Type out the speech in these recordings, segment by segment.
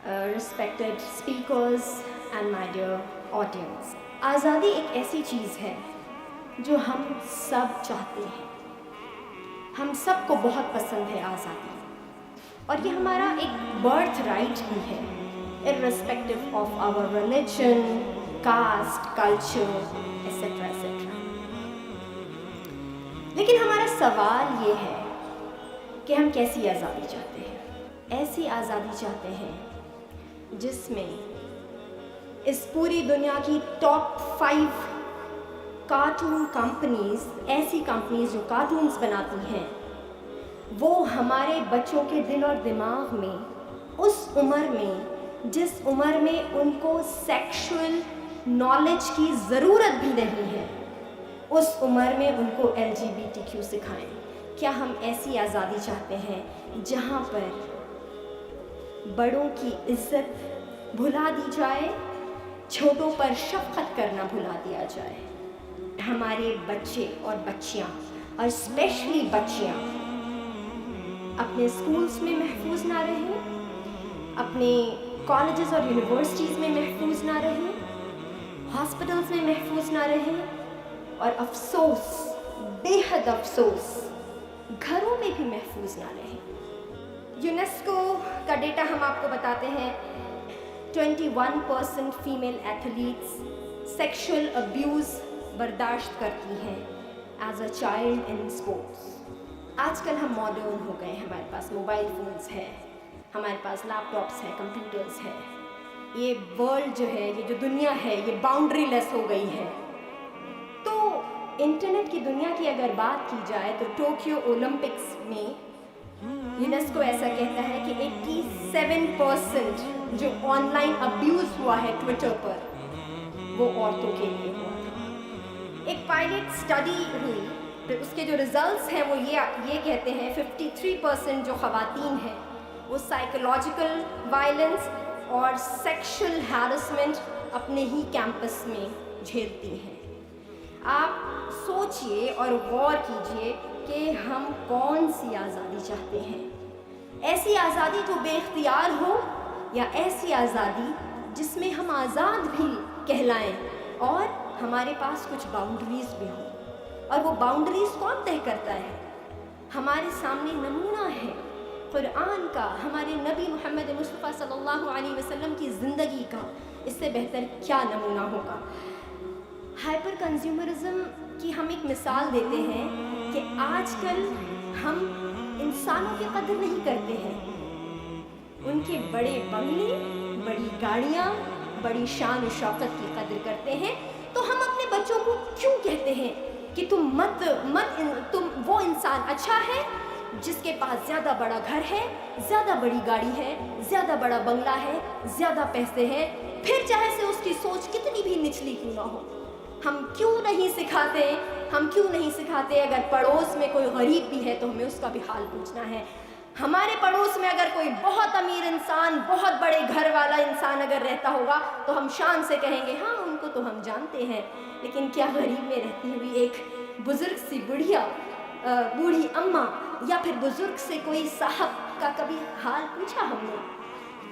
respected speakers and my dear audience. آزادی ایک ایسی چیز ہے جو ہم سب چاہتے ہیں. ہم سب کو بہت پسند ہے آزادی, اور یہ ہمارا ایک برتھ رائٹ بھی ہے, irrespective of our religion, caste, culture, etc. etc. لیکن ہمارا سوال یہ ہے کہ ہم کیسی آزادی چاہتے ہیں. ایسی آزادی چاہتے ہیں جس میں اس پوری دنیا کی ٹاپ 5 کارٹون کمپنیز, ایسی کمپنیز جو کارٹونز بناتی ہیں, وہ ہمارے بچوں کے دل اور دماغ میں اس عمر میں, جس عمر میں ان کو سیکشول نالج کی ضرورت بھی نہیں ہے, اس عمر میں ان کو LGBTQ سکھائیں. کیا ہم ایسی آزادی چاہتے ہیں جہاں پر بڑوں کی عزت بھلا دی جائے, چھوٹوں پر شفقت کرنا بھلا دیا جائے؟ ہمارے بچے اور بچیاں, اور اسپیشلی بچیاں, اپنے اسکولس میں محفوظ نہ رہیں, اپنے کالجز اور یونیورسٹیز میں محفوظ نہ رہیں, ہاسپٹلس میں محفوظ نہ رہیں, اور افسوس, بے حد افسوس, گھروں میں بھی محفوظ نہ رہیں. یونیسکو کا ڈیٹا ہم آپ کو بتاتے ہیں, 21% فیمیل ایتھلیٹس سیکشل ابیوز برداشت کرتی ہیں as a child in sports. آج کل ہم ماڈرن ہو گئے ہیں, ہمارے پاس موبائل فونز ہیں, ہمارے پاس لیپ ٹاپس ہیں, کمپیوٹرز ہیں. یہ ورلڈ جو ہے, یہ جو دنیا ہے, یہ باؤنڈری لیس ہو گئی ہے. تو انٹرنیٹ کی دنیا کی اگر بات کی جائے تو ٹوکیو اولمپکس میں یونیسکو ایسا کہتا ہے کہ 87% جو آن لائن ابیوز ہوا ہے ٹویٹر پر, وہ عورتوں کے لیے ہوا تھا. ایک پائلٹ اسٹڈی ہوئی, تو اس کے جو ریزلٹس ہیں وہ یہ کہتے ہیں 53% جو خواتین ہیں وہ سائیکولوجیکل وائلنس اور سیکشل ہیراسمنٹ اپنے ہی کیمپس میں جھیلتی ہیں. آپ سوچئے اور غور کیجئے کہ ہم کون سی آزادی چاہتے ہیں. ایسی آزادی جو بے اختیار ہو, یا ایسی آزادی جس میں ہم آزاد بھی کہلائیں اور ہمارے پاس کچھ باؤنڈریز بھی ہوں. اور وہ باؤنڈریز کون طے کرتا ہے؟ ہمارے سامنے نمونہ ہے قرآن کا, ہمارے نبی محمد مصطفیٰ صلی اللہ علیہ وسلم کی زندگی کا. اس سے بہتر کیا نمونہ ہوگا؟ ہائپر کنزیومرزم کی ہم ایک مثال دیتے ہیں کہ آج کل ہم انسانوں کی قدر نہیں کرتے ہیں. ان کے بڑے بنگلے, بڑی گاڑیاں, بڑی شان و شوکت کی قدر کرتے ہیں. تو ہم اپنے بچوں کو کیوں کہتے ہیں کہ تم وہ انسان اچھا ہے جس کے پاس زیادہ بڑا گھر ہے, زیادہ بڑی گاڑی ہے, زیادہ بڑا بنگلہ ہے, زیادہ پیسے ہیں, پھر چاہے سے اس کی سوچ کتنی بھی نچلی کیوں نہ ہو. ہم کیوں نہیں سکھاتے اگر پڑوس میں کوئی غریب بھی ہے تو ہمیں اس کا بھی حال پوچھنا ہے. ہمارے پڑوس میں اگر کوئی بہت امیر انسان, بہت بڑے گھر والا انسان اگر رہتا ہوگا تو ہم شان سے کہیں گے ہاں ان کو تو ہم جانتے ہیں. لیکن کیا غریب میں رہتی ہوئی ایک بزرگ سی بوڑھی اماں یا پھر بزرگ سے کوئی صاحب کا کبھی حال پوچھا ہم نے؟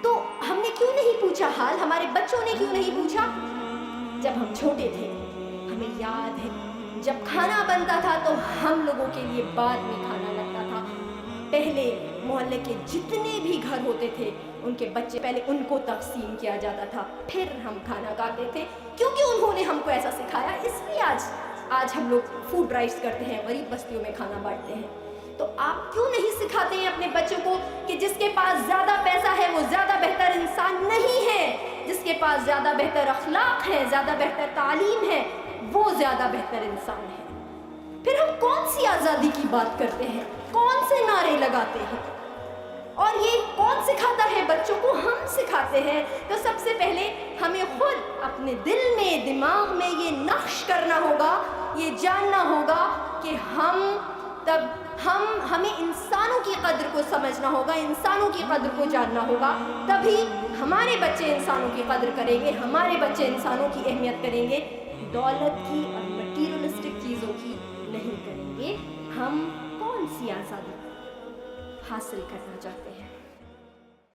تو ہم نے کیوں نہیں پوچھا حال؟ ہمارے بچوں نے کیوں نہیں پوچھا؟ جب ہم چھوٹے تھے ہمیں یاد ہے جب کھانا بنتا تھا تو ہم لوگوں کے لیے بعد میں کھانا لگتا تھا. پہلے محلے کے جتنے بھی گھر ہوتے تھے ان کے بچے پہلے ان کو تقسیم کیا جاتا تھا, پھر ہم کھانا کھاتے تھے, کیونکہ انہوں نے ہم کو ایسا سکھایا. اس لیے آج ہم لوگ فوڈ ڈرائیوز کرتے ہیں, غریب بستیوں میں کھانا بانٹتے ہیں. تو آپ کیوں نہیں سکھاتے ہیں اپنے بچوں کو کہ جس کے پاس زیادہ پیسہ ہے وہ زیادہ بہتر انسان نہیں ہے, جس کے پاس زیادہ بہتر اخلاق ہے, زیادہ بہتر تعلیم ہے, وہ زیادہ بہتر انسان ہے. پھر ہم کون سی آزادی کی بات کرتے ہیں, کون سے نعرے لگاتے ہیں, اور یہ کون سکھاتا ہے بچوں کو؟ ہم سکھاتے ہیں. تو سب سے پہلے ہمیں خود اپنے دل میں, دماغ میں یہ نقش کرنا ہوگا, یہ جاننا ہوگا کہ ہمیں انسانوں کی قدر کو سمجھنا ہوگا, انسانوں کی قدر کو جاننا ہوگا. تبھی ہمارے بچے انسانوں کی قدر کریں گے, ہمارے بچے انسانوں کی اہمیت کریں گے, دولت کی اور مٹیریلسٹک چیزوں کی نہیں کریں گے. ہم کون سی آزادی حاصل کرنا چاہتے ہیں؟